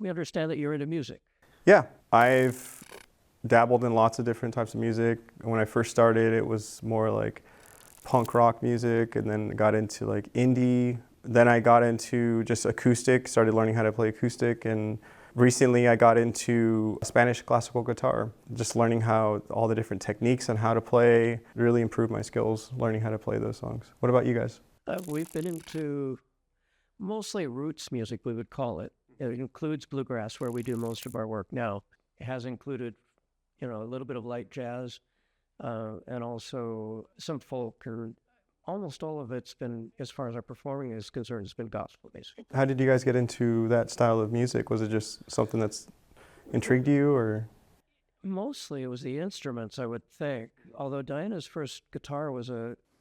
we understand that you're into music. Yeah, I've dabbled in lots of different types of music. When I first started, it was more like punk rock music, and then got into like indie. Then I got into just acoustic, started learning how to play acoustic, and recently I got into Spanish classical guitar, just learning how all the different techniques and how to play really improved my skills, learning how to play those songs. What about you guys? We've been into mostly roots music, we would call it. It includes bluegrass, where we do most of our work now. It has included, a little bit of light jazz, and also some folk, and almost all of it's been, as far as our performing is concerned, it's been gospel basically. How did you guys get into that style of music? Was it just something that's intrigued you, or? Mostly it was the instruments, I would think. Although Diana's first guitar was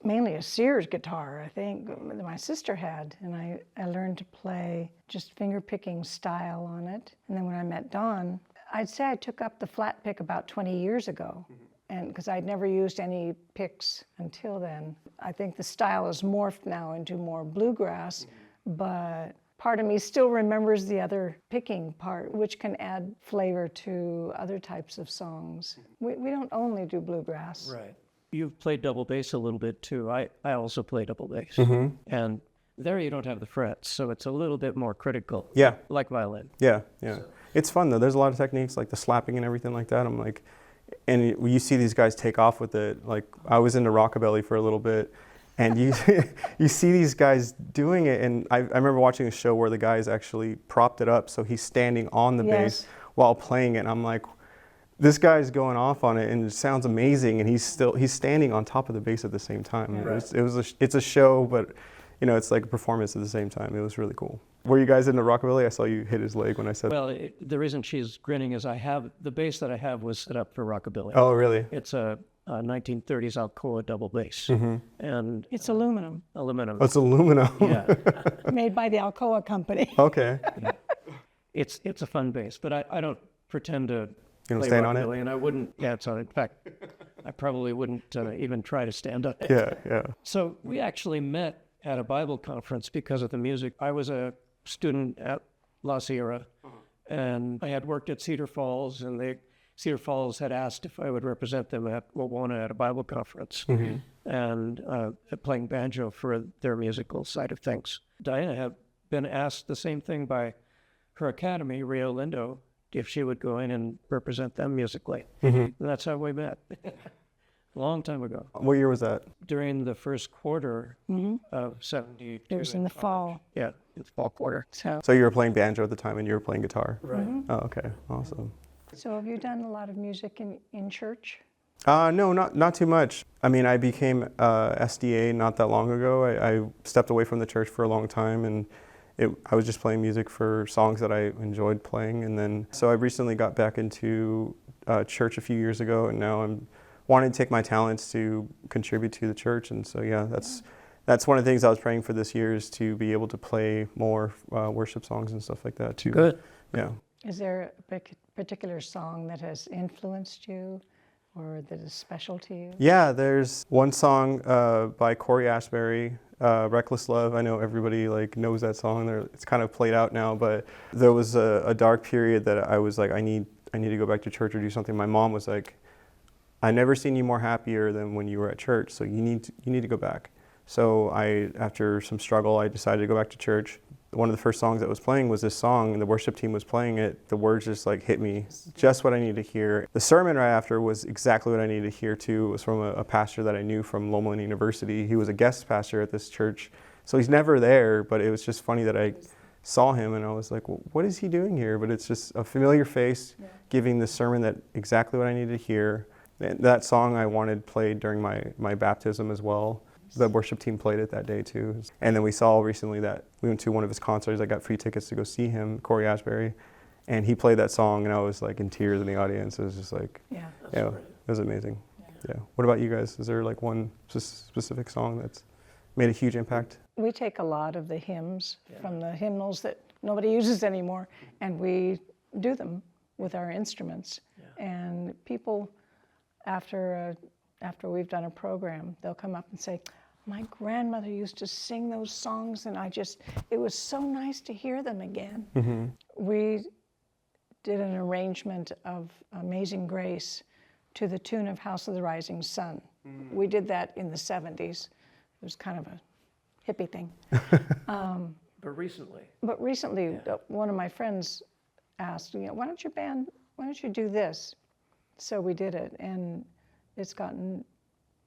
mainly a Sears guitar, I think, that my sister had. And I learned to play just finger-picking style on it. And then when I met Don, I'd say I took up the flat pick about 20 years ago. And because I'd never used any picks until then. I think the style has morphed now into more bluegrass, but part of me still remembers the other picking part, which can add flavor to other types of songs. We don't only do bluegrass. Right. You've played double bass a little bit too. I also play double bass. Mm-hmm. And there you don't have the frets, so it's a little bit more critical. Yeah. Like violin. Yeah. It's fun though. There's a lot of techniques like the slapping and everything like that. I'm like, and you see these guys take off with it. Like I was into rockabilly for a little bit, and you you see these guys doing it. And I remember watching a show where the guys actually propped it up so he's standing on the bass while playing it. And I'm like, this guy's going off on it, and it sounds amazing. And he's standing on top of the bass at the same time. Yeah. It's a show, but it's like a performance at the same time. It was really cool. Were you guys into rockabilly? I saw you hit his leg when I said. Well, the reason she's grinning is the bass that I have was set up for rockabilly. Oh, really? It's a 1930s Alcoa double bass. Mm-hmm. And it's aluminum. Aluminum. Oh, it's aluminum. Yeah. Made by the Alcoa company. Okay. Yeah. It's a fun bass, but I don't pretend to You don't play stand on it? and I wouldn't. Yeah, it's on. In fact, I probably wouldn't even try to stand on it. Yeah. So we actually met at a Bible conference because of the music. I was a student at La Sierra, and I had worked at Cedar Falls, and Cedar Falls had asked if I would represent them at Wawona at a Bible conference, and playing banjo for their musical side of things. Diana had been asked the same thing by her academy, Rio Lindo, if she would go in and represent them musically. And that's how we met. A long time ago. What year was that? During the first quarter of 72. It was in the fall. Yeah, it's fall quarter. So you were playing banjo at the time, and you were playing guitar? Right. Oh, okay. Awesome. So have you done a lot of music in church? No, not too much. I mean, I became SDA not that long ago. I stepped away from the church for a long time, and I was just playing music for songs that I enjoyed playing. And then, so I recently got back into church a few years ago, and now I'm wanting to take my talents to contribute to the church. And so, yeah, that's one of the things I was praying for this year, is to be able to play more worship songs and stuff like that too. Good. Yeah. Is there a particular song that has influenced you or that is special to you? Yeah, there's one song by Corey Asbury, Reckless Love. I know everybody knows that song. It's kind of played out now, but there was a dark period that I was like, I need to go back to church or do something. My mom was like, I never seen you more happier than when you were at church, so you need to go back. So after some struggle, I decided to go back to church. One of the first songs that was playing was this song, and the worship team was playing it. The words just hit me, just what I needed to hear. The sermon right after was exactly what I needed to hear too. It was from a pastor that I knew from Loma Linda University. He was a guest pastor at this church, so he's never there, but it was just funny that I saw him and I was like, well, what is he doing here? But it's just a familiar face giving the sermon that exactly what I needed to hear. And that song I wanted played during my baptism as well. The worship team played it that day too. And then we saw recently that we went to one of his concerts. I got free tickets to go see him, Corey Asbury, and he played that song, and I was in tears in the audience. It was just it was amazing. Yeah. What about you guys? Is there one specific song that's made a huge impact? We take a lot of the hymns from the hymnals that nobody uses anymore, and we do them with our instruments. Yeah. And people, after we've done a program, they'll come up and say, my grandmother used to sing those songs, and it was so nice to hear them again. Mm-hmm. We did an arrangement of Amazing Grace to the tune of House of the Rising Sun. We did that in the 70s. It was kind of a hippie thing. But recently. But recently, one of my friends asked, why don't you do this? So we did it, and it's gotten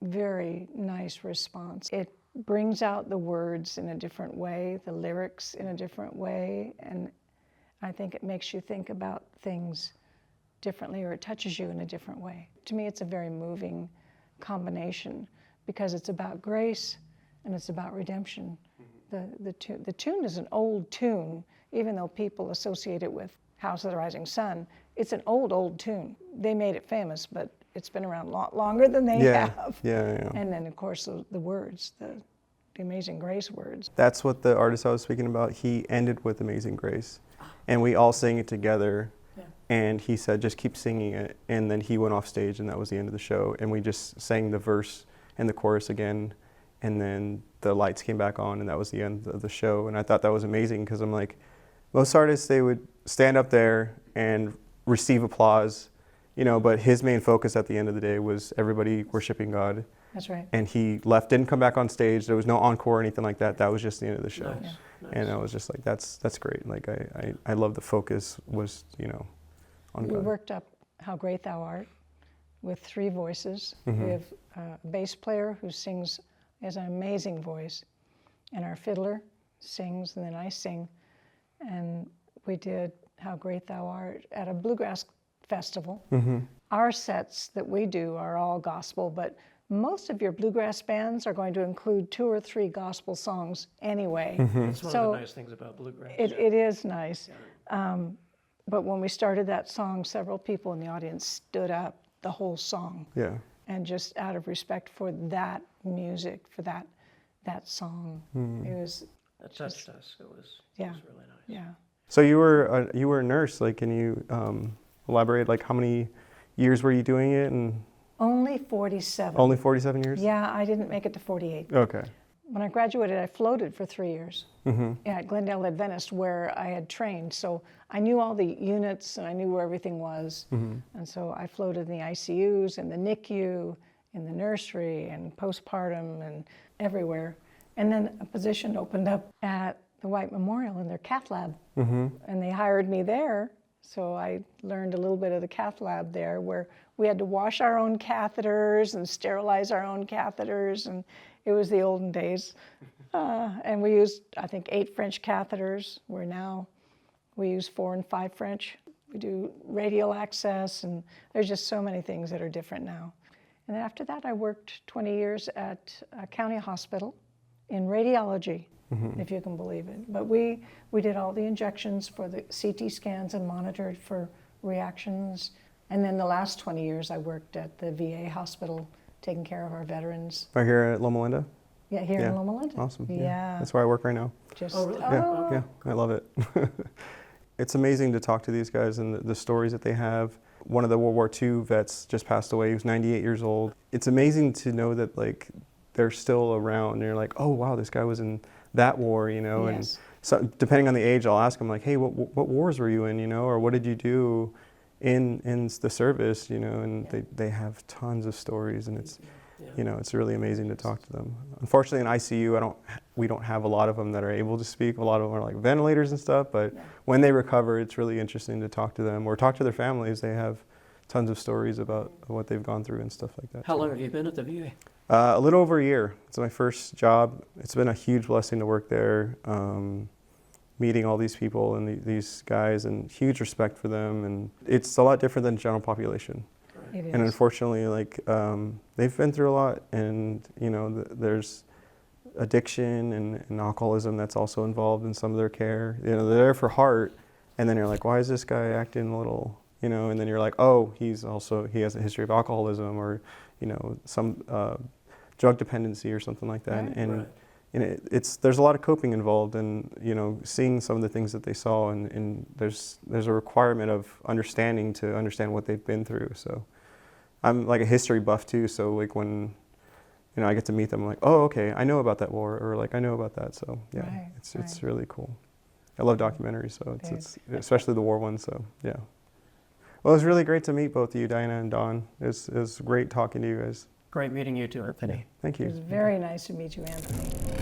very nice response. It brings out the words in a different way, the lyrics in a different way, and I think it makes you think about things differently, or it touches you in a different way. To me, it's a very moving combination because it's about grace and it's about redemption. The tune is an old tune, even though people associate it with House of the Rising Sun. It's an old tune. They made it famous, but it's been around a lot longer than they have. Yeah. And then, of course, the words, the Amazing Grace words. That's what the artist I was speaking about, he ended with Amazing Grace. And we all sang it together. Yeah. And he said, just keep singing it. And then he went off stage, and that was the end of the show. And we just sang the verse and the chorus again. And then the lights came back on, and that was the end of the show. And I thought that was amazing because I'm like, most artists, they would stand up there and receive applause, but his main focus at the end of the day was everybody worshiping God. That's right. And he left, didn't come back on stage. There was no encore or anything like that. That was just the end of the show. Nice. And I was just like, that's great. Like, I love the focus was, on We God. worked up How Great Thou Art with 3 voices. Mm-hmm. We have a bass player who sings, has an amazing voice, and our fiddler sings, and then I sing. And we did How Great Thou Art at a bluegrass festival. Mm-hmm. Our sets that we do are all gospel, but most of your bluegrass bands are going to include 2 or 3 gospel songs anyway. That's one So of the nice things about bluegrass. it is nice. But when we started that song, several people in the audience stood up the whole song. Yeah. And just out of respect for that music, for that song, it was, That touched us. It was really nice. yeah. So you were a nurse. Like, can you elaborate? Like, how many years were you doing it? And Only 47. only 47 years? Yeah, I didn't make it to 48. Okay. When I graduated, I floated for 3 years Mm-hmm. at Glendale Adventist, where I had trained. So I knew all the units and I knew where everything was. Mm-hmm. And so I floated in the ICUs and the NICU, in the nursery and postpartum and everywhere. And then a position opened up at the White Memorial in their cath lab. Mm-hmm. And they hired me there. So I learned a little bit of the cath lab there, where we had to wash our own catheters and sterilize our own catheters. And it was the olden days. And we used, I think, 8 French catheters, where now we use 4 and 5 French. We do radial access, and there's just so many things that are different now. And then after that, I worked 20 years at a county hospital in radiology, if you can believe it. But we did all the injections for the CT scans and monitored for reactions. And then the last 20 years, I worked at the VA hospital taking care of our veterans. Right here at Loma Linda? Yeah, here in Loma Linda. Awesome. Yeah. That's where I work right now. Just, Oh, really? Yeah, I love it. It's amazing to talk to these guys and the stories that they have. One of the World War II vets just passed away. He was 98 years old. It's amazing to know that, like, they're still around. And you're like, oh, wow, this guy was in that war, Yes. And so depending on the age, I'll ask them, like, hey, what wars were you in, or what did you do in the service, and they have tons of stories, and it's, it's really amazing to talk to them. Unfortunately, in ICU, we don't have a lot of them that are able to speak. A lot of them are like ventilators and stuff, but when they recover, it's really interesting to talk to them or talk to their families. They have tons of stories about what they've gone through and stuff like that. How long have you been at the VA? A little over a year. It's my first job. It's been a huge blessing to work there, meeting all these people and these guys, and huge respect for them. And it's a lot different than general population. it is. And unfortunately, like, they've been through a lot, and there's addiction and alcoholism that's also involved in some of their care. They're there for heart, and then you're like, why is this guy acting a little, and then you're like, oh, he has a history of alcoholism or, some drug dependency or something like that. Right. And there's a lot of coping involved, and seeing some of the things that they saw, and there's a requirement of understanding to understand what they've been through. So I'm like a history buff too, so like when I get to meet them, I'm like, oh, okay, I know about that war, or like I know about that. So yeah, Right, it's right. really cool. I love documentaries, so it's especially the war ones. So yeah. Well, it was really great to meet both of you, Diana and Don. It was great talking to you guys. Great meeting you too, Anthony. Thank It you. was very nice to meet you, Anthony.